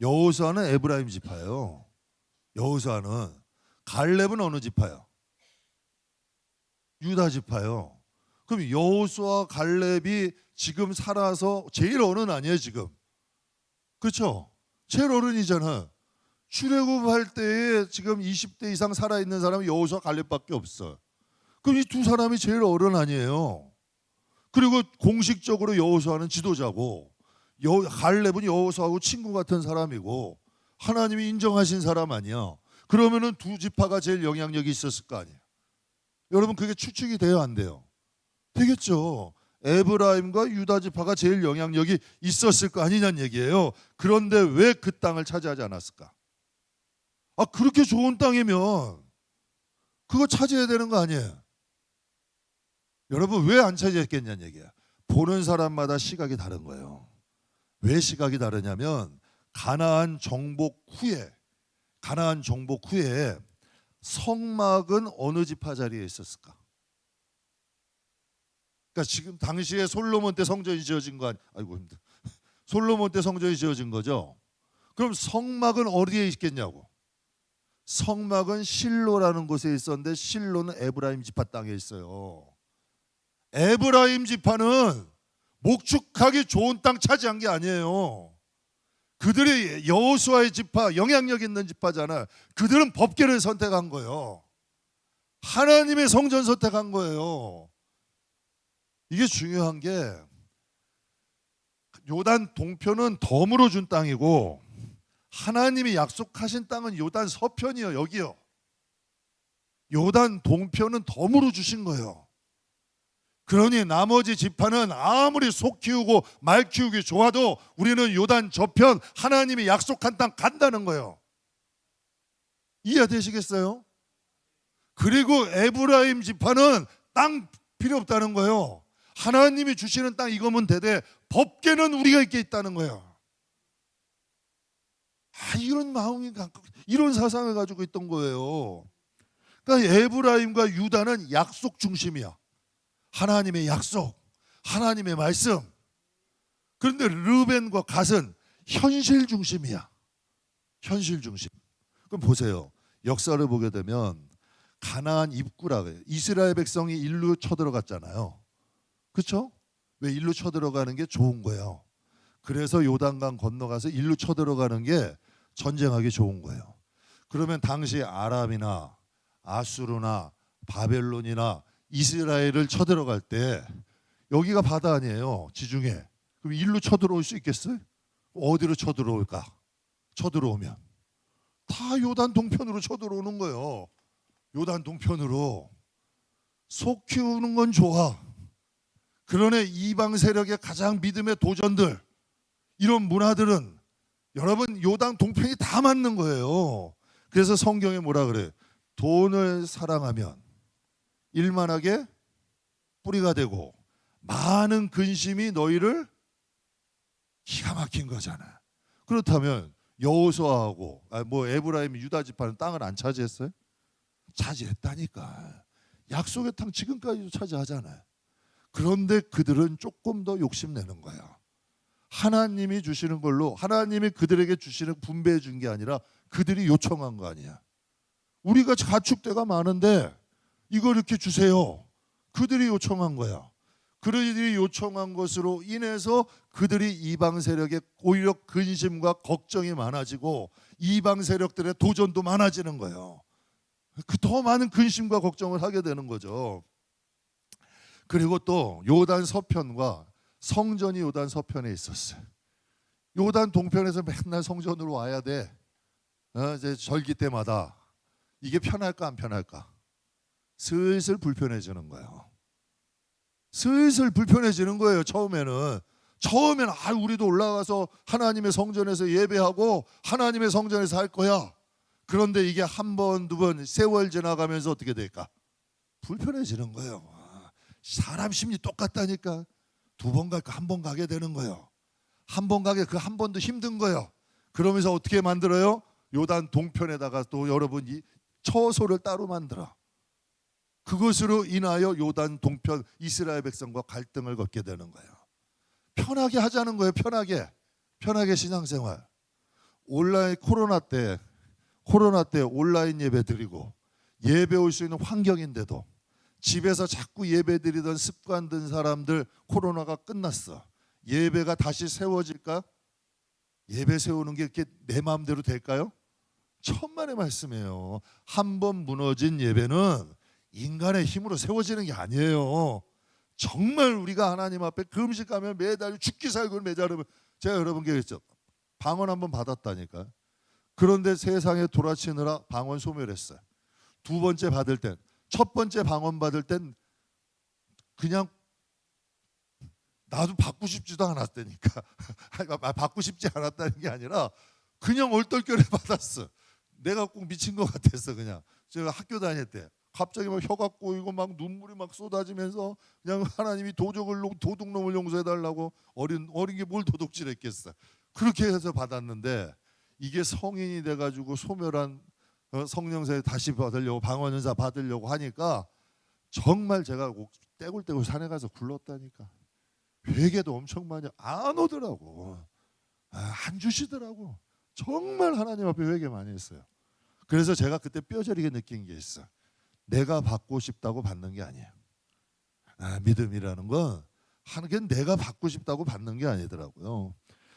여호수아는 에브라임 지파예요. 여호수아는. 갈렙은 어느 지파예요? 유다 지파예요. 그럼 여호수아 갈렙이 지금 살아서 제일 어른 아니에요 지금? 그렇죠? 제일 어른이잖아. 출애굽할 때에 지금 20대 이상 살아있는 사람이 여호수아 갈렙밖에 없어. 그럼 이 두 사람이 제일 어른 아니에요? 그리고 공식적으로 여호수아는 지도자고 갈렙은 여호수아하고 친구 같은 사람이고 하나님이 인정하신 사람 아니야. 그러면은 두 지파가 제일 영향력이 있었을 거 아니에요. 여러분 그게 추측이 돼요, 안 돼요? 되겠죠. 에브라임과 유다 지파가 제일 영향력이 있었을 거 아니냐는 얘기예요. 그런데 왜 그 땅을 차지하지 않았을까? 그렇게 좋은 땅이면 그거 차지해야 되는 거 아니에요? 여러분 왜 안 차지했겠냐는 얘기야. 보는 사람마다 시각이 다른 거예요. 왜 시각이 다르냐면 가나안 정복 후에 성막은 어느 지파 자리에 있었을까? 그러니까 지금 당시에 솔로몬 때 성전이 지어진 거 아이고 힘들어. 솔로몬 때 성전이 지어진 거죠. 그럼 성막은 어디에 있겠냐고? 성막은 실로라는 곳에 있었는데 실로는 에브라임 지파 땅에 있어요. 에브라임 지파는 목축하기 좋은 땅 차지한 게 아니에요. 그들이 여호수아의 지파, 영향력 있는 지파잖아요. 그들은 법궤를 선택한 거예요. 하나님의 성전 선택한 거예요. 이게 중요한 게 요단 동편은 덤으로 준 땅이고 하나님이 약속하신 땅은 요단 서편이요, 여기요. 요단 동편은 덤으로 주신 거예요. 그러니 나머지 지파는 아무리 속 키우고 말 키우기 좋아도 우리는 요단 저편 하나님이 약속한 땅 간다는 거예요. 이해되시겠어요? 그리고 에브라임 지파는 땅 필요 없다는 거예요. 하나님이 주시는 땅 이거면 되되 법궤는 우리가 있게 있다는 거예요. 이런 마음이 이런 사상을 가지고 있던 거예요. 그러니까 에브라임과 유다는 약속 중심이야. 하나님의 약속, 하나님의 말씀. 그런데 르벤과 갓은 현실 중심이야. 현실 중심. 그럼 보세요. 역사를 보게 되면 가나안 입구라 그래요. 이스라엘 백성이 일로 쳐들어갔잖아요. 그렇죠? 왜 일로 쳐들어가는 게 좋은 거예요. 그래서 요단강 건너가서 일로 쳐들어가는 게 전쟁하기 좋은 거예요. 그러면 당시 아람이나 아수르나 바벨론이나 이스라엘을 쳐들어갈 때 여기가 바다 아니에요. 지중해. 그럼 일로 쳐들어올 수 있겠어요? 어디로 쳐들어올까? 쳐들어오면 다 요단 동편으로 쳐들어오는 거예요. 요단 동편으로. 속 키우는 건 좋아. 그러나 이방 세력의 가장 믿음의 도전들, 이런 문화들은 여러분 요단 동편이 다 맞는 거예요. 그래서 성경에 뭐라 그래? 돈을 사랑하면 일만하게 뿌리가 되고 많은 근심이 너희를 기가 막힌 거잖아. 그렇다면 여호수아하고 에브라임 유다 지파는 땅을 안 차지했어요? 차지했다니까. 약속의 땅 지금까지도 차지하잖아요. 그런데 그들은 조금 더 욕심내는 거야. 하나님이 주시는 걸로, 하나님이 그들에게 주시는 분배해 준 게 아니라 그들이 요청한 거 아니야. 우리가 가축대가 많은데 이걸 이렇게 주세요. 그들이 요청한 거야. 그들이 요청한 것으로 인해서 그들이 이방 세력의 오히려 근심과 걱정이 많아지고 이방 세력들의 도전도 많아지는 거예요. 그 더 많은 근심과 걱정을 하게 되는 거죠. 그리고 또 요단 서편과 성전이 요단 서편에 있었어요. 요단 동편에서 맨날 성전으로 와야 돼. 이제 절기 때마다. 이게 편할까 안 편할까? 슬슬 불편해지는 거예요. 슬슬 불편해지는 거예요. 처음에는 우리도 올라가서 하나님의 성전에서 예배하고 하나님의 성전에서 할 거야. 그런데 이게 한 번, 두 번, 세월 지나가면서 어떻게 될까? 불편해지는 거예요. 사람 심리 똑같다니까. 두 번 갈까 한 번 가게 되는 거예요. 한 번 가게 그 한 번도 힘든 거예요. 그러면서 어떻게 만들어요? 요단 동편에다가 또 여러분이 처소를 따로 만들어. 그것으로 인하여 요단 동편 이스라엘 백성과 갈등을 겪게 되는 거예요. 편하게 하자는 거예요. 편하게 신앙생활. 온라인 코로나 때 온라인 예배 드리고 예배 올 수 있는 환경인데도 집에서 자꾸 예배 드리던 습관 든 사람들 코로나가 끝났어. 예배가 다시 세워질까? 예배 세우는 게 이렇게 내 마음대로 될까요? 천만의 말씀이에요. 한 번 무너진 예배는 인간의 힘으로 세워지는 게 아니에요. 정말 우리가 하나님 앞에 금식하며 매달 죽기 살고를 매자르면 제가 여러분께 그랬죠. 방언 한번 받았다니까. 그런데 세상에 돌아치느라 방언 소멸했어요. 두 번째 받을 땐, 첫 번째 방언 받을 땐 그냥 나도 받고 싶지도 않았다니까. 받고 싶지 않았다는 게 아니라 그냥 얼떨결에 받았어. 내가 꼭 미친 것 같았어. 그냥 제가 학교 다닐 때 갑자기 막 혀가 꼬이고 막 눈물이 막 쏟아지면서 그냥 하나님이 도둑놈을 용서해달라고 어린 게 뭘 도둑질했겠어. 그렇게 해서 받았는데 이게 성인이 돼가지고 소멸한 성령세 다시 받으려고 방언연사 받으려고 하니까 정말 제가 떼굴떼굴 산에 가서 굴렀다니까. 회개도 엄청 많이 안 오더라고. 안 주시더라고. 정말 하나님 앞에 회개 많이 했어요. 그래서 제가 그때 뼈저리게 느낀 게 있어. 내가 받고 싶다고 받는 게 아니에요. 믿음이라는 건 하나님 내가 받고 싶다고 받는 게 아니더라고요.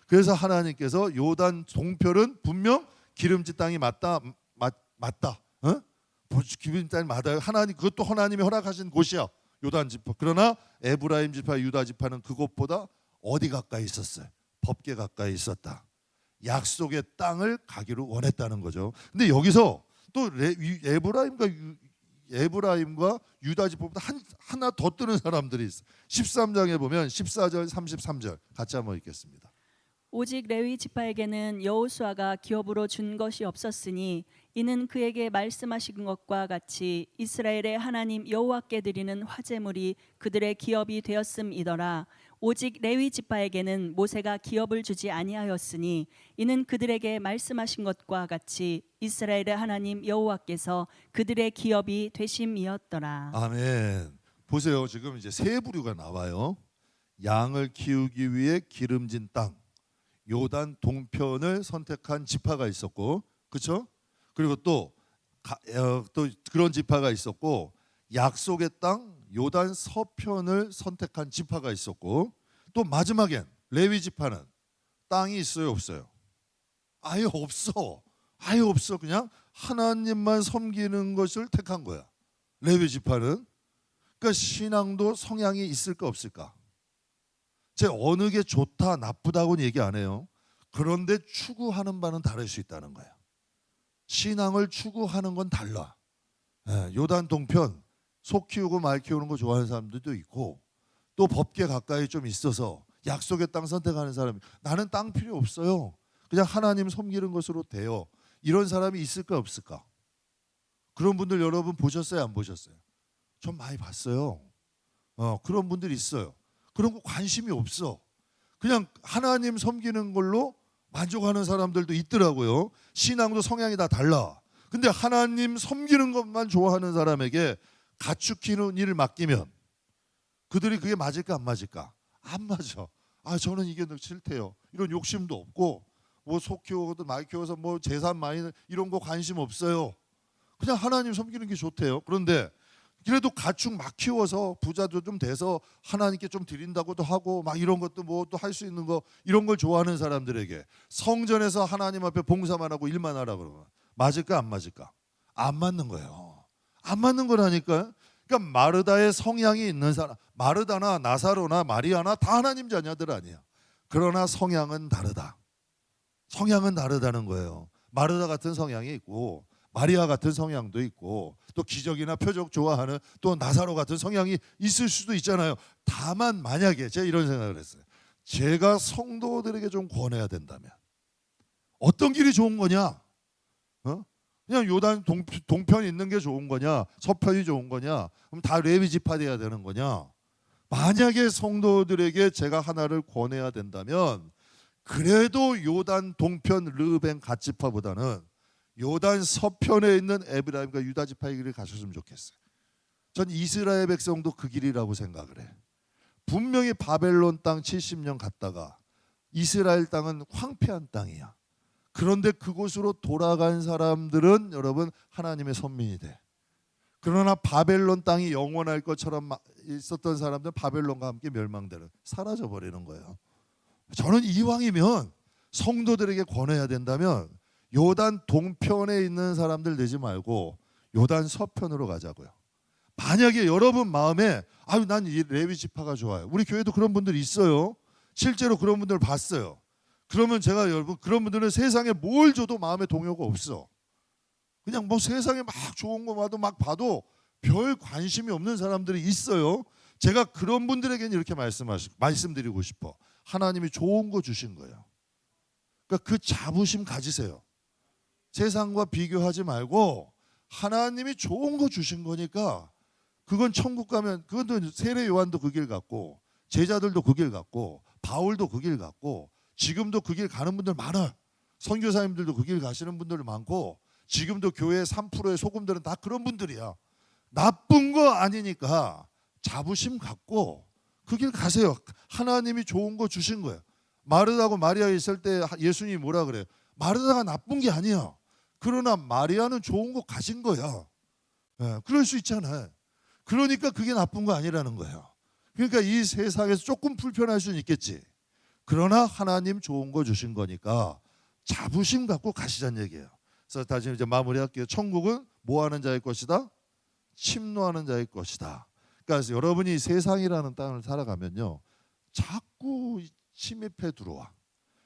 그래서 하나님께서 요단 동편은 분명 기름진 땅이 맞다. 기름진 땅이 맞아요. 하나님 그것도 하나님이 허락하신 곳이야. 요단 지파. 그러나 에브라임 지파, 유다 지파는 그곳보다 어디 가까이 있었어요? 법궤 가까이 있었다. 약속의 땅을 가기를 원했다는 거죠. 근데 여기서 또 에브라임과 유다 지파보다 하나 더 뜨는 사람들이 있어. 13장에 보면 14절, 33절 같이 한번 읽겠습니다. 오직 레위 지파에게는 여호수아가 기업으로 준 것이 없었으니 이는 그에게 말씀하신 것과 같이 이스라엘의 하나님 여호와께 드리는 화제물이 그들의 기업이 되었음이더라. 오직 레위 지파에게는 모세가 기업을 주지 아니하였으니 이는 그들에게 말씀하신 것과 같이 이스라엘의 하나님 여호와께서 그들의 기업이 되심이었더라. 아멘. 보세요. 지금 이제 세 부류가 나와요. 양을 키우기 위해 기름진 땅, 요단 동편을 선택한 지파가 있었고, 그렇죠? 그리고 또 그런 지파가 있었고, 약속의 땅 요단 서편을 선택한 지파가 있었고, 또 마지막엔 레위 지파는 땅이 있어요, 없어요? 아예 없어. 아예 없어. 그냥 하나님만 섬기는 것을 택한 거야. 레위 지파는. 그러니까 신앙도 성향이 있을까 없을까? 제 어느 게 좋다 나쁘다고는 얘기 안 해요. 그런데 추구하는 바는 다를 수 있다는 거예요. 신앙을 추구하는 건 달라. 요단 동편 소 키우고 말 키우는 거 좋아하는 사람들도 있고, 또 법궤 가까이 좀 있어서 약속의 땅 선택하는 사람이, 나는 땅 필요 없어요, 그냥 하나님 섬기는 것으로 돼요, 이런 사람이 있을까 없을까? 그런 분들 여러분 보셨어요, 안 보셨어요? 전 많이 봤어요. 그런 분들이 있어요. 그런 거 관심이 없어. 그냥 하나님 섬기는 걸로 만족하는 사람들도 있더라고요. 신앙도 성향이 다 달라. 근데 하나님 섬기는 것만 좋아하는 사람에게 가축키는 일을 맡기면 그들이 그게 맞을까 안 맞을까? 안 맞아. 저는 이게 싫대요. 이런 욕심도 없고, 뭐 소 키우고도 말 키워서 뭐 재산 많이 이런 거 관심 없어요. 그냥 하나님 섬기는 게 좋대요. 그런데 그래도 가축 막 키워서 부자도 좀 돼서 하나님께 좀 드린다고도 하고 막 이런 것도 뭐 또 할 수 있는 거, 이런 걸 좋아하는 사람들에게 성전에서 하나님 앞에 봉사만 하고 일만 하라 그러면 맞을까 안 맞을까? 안 맞는 거예요. 안 맞는 거라니까요. 그러니까 마르다의 성향이 있는 사람, 마르다나 나사로나 마리아나 다 하나님 자녀들 아니야. 그러나 성향은 다르다. 성향은 다르다는 거예요. 마르다 같은 성향이 있고 마리아 같은 성향도 있고, 또 기적이나 표적 좋아하는 또 나사로 같은 성향이 있을 수도 있잖아요. 다만 만약에 제가 이런 생각을 했어요. 제가 성도들에게 좀 권해야 된다면 어떤 길이 좋은 거냐? 그냥 요단 동편이 있는 게 좋은 거냐? 서편이 좋은 거냐? 그럼 다 레위 지파 돼야 되는 거냐? 만약에 성도들에게 제가 하나를 권해야 된다면 그래도 요단 동편 르벤 갓 지파보다는 요단 서편에 있는 에브라임과 유다 지파의 길을 가셨으면 좋겠어요. 전 이스라엘 백성도 그 길이라고 생각을 해. 분명히 바벨론 땅 70년 갔다가 이스라엘 땅은 황폐한 땅이야. 그런데 그곳으로 돌아간 사람들은 여러분 하나님의 선민이 돼. 그러나 바벨론 땅이 영원할 것처럼 있었던 사람들은 바벨론과 함께 멸망되는, 사라져 버리는 거예요. 저는 이왕이면 성도들에게 권해야 된다면 요단 동편에 있는 사람들 되지 말고 요단 서편으로 가자고요. 만약에 여러분 마음에 난 이 레위 지파가 좋아요. 우리 교회도 그런 분들 있어요. 실제로 그런 분들 봤어요. 그러면 제가 여러분 그런 분들은 세상에 뭘 줘도 마음에 동요가 없어. 그냥 뭐 세상에 막 좋은 거 봐도 별 관심이 없는 사람들이 있어요. 제가 그런 분들에게는 이렇게 말씀드리고 싶어. 하나님이 좋은 거 주신 거예요. 그러니까 그 자부심 가지세요. 세상과 비교하지 말고 하나님이 좋은 거 주신 거니까 그건 천국 가면 그건 세례 요한도 그 길 갔고 제자들도 그 길 갔고 바울도 그 길 갔고 지금도 그 길 가는 분들 많아요. 선교사님들도 그 길 가시는 분들 많고 지금도 교회 3%의 소금들은 다 그런 분들이야. 나쁜 거 아니니까 자부심 갖고 그 길 가세요. 하나님이 좋은 거 주신 거예요. 마르다하고 마리아 있을 때 예수님이 뭐라 그래요? 마르다가 나쁜 게 아니야. 그러나 마리아는 좋은 거 가진 거야. 예, 그럴 수 있잖아요. 그러니까 그게 나쁜 거 아니라는 거예요. 그러니까 이 세상에서 조금 불편할 수는 있겠지. 그러나 하나님 좋은 거 주신 거니까 자부심 갖고 가시자는 얘기예요. 그래서 다시 이제 마무리할게요. 천국은 뭐 하는 자의 것이다? 침노하는 자의 것이다. 그러니까 여러분이 세상이라는 땅을 살아가면요, 자꾸 침입해 들어와.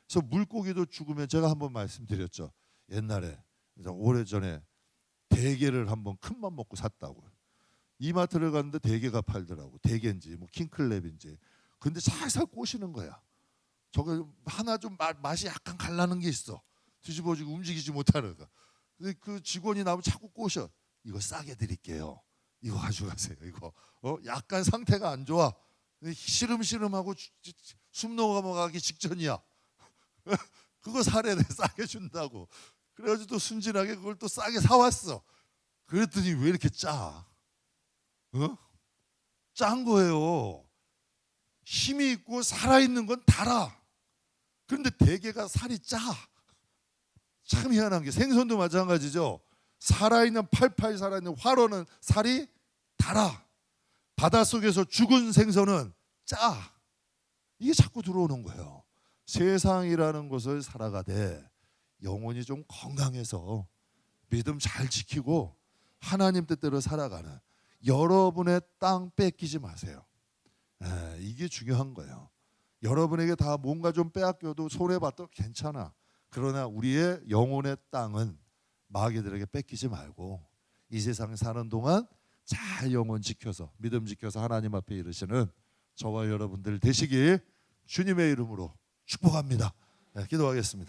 그래서 물고기도 죽으면 제가 한번 말씀드렸죠. 옛날에 오래전에 대게를 한번 큰맘 먹고 샀다고요. 이마트를 갔는데 대게가 팔더라고. 대게인지 뭐 킹클랩인지. 근데 살살 꼬시는 거야. 저거 하나 좀 맛이 약간 갈라는 게 있어. 뒤집어지고 움직이지 못하는 거. 근데 그 직원이 나면 자꾸 꼬셔. 이거 싸게 드릴게요. 이거 가져가세요. 이거 약간 상태가 안 좋아. 시름시름하고 숨 넘어가기 직전이야. 그거 사래 내 싸게 준다고. 그래가지고 또 순진하게 그걸 또 싸게 사왔어. 그랬더니 왜 이렇게 짜? 짠 거예요. 힘이 있고 살아있는 건 달아. 그런데 대게가 살이 짜. 참 희한한 게 생선도 마찬가지죠. 살아있는 팔팔 살아있는 화로는 살이 달아. 바닷속에서 죽은 생선은 짜. 이게 자꾸 들어오는 거예요. 세상이라는 것을 살아가되 영혼이 좀 건강해서 믿음 잘 지키고 하나님 뜻대로 살아가는 여러분의 땅 뺏기지 마세요. 이게 중요한 거예요. 여러분에게 다 뭔가 좀 빼앗겨도 손해봐도 괜찮아. 그러나 우리의 영혼의 땅은 마귀들에게 뺏기지 말고 이 세상 사는 동안 잘 영혼 지켜서 믿음 지켜서 하나님 앞에 이르시는 저와 여러분들 되시길 주님의 이름으로 축복합니다. 기도하겠습니다.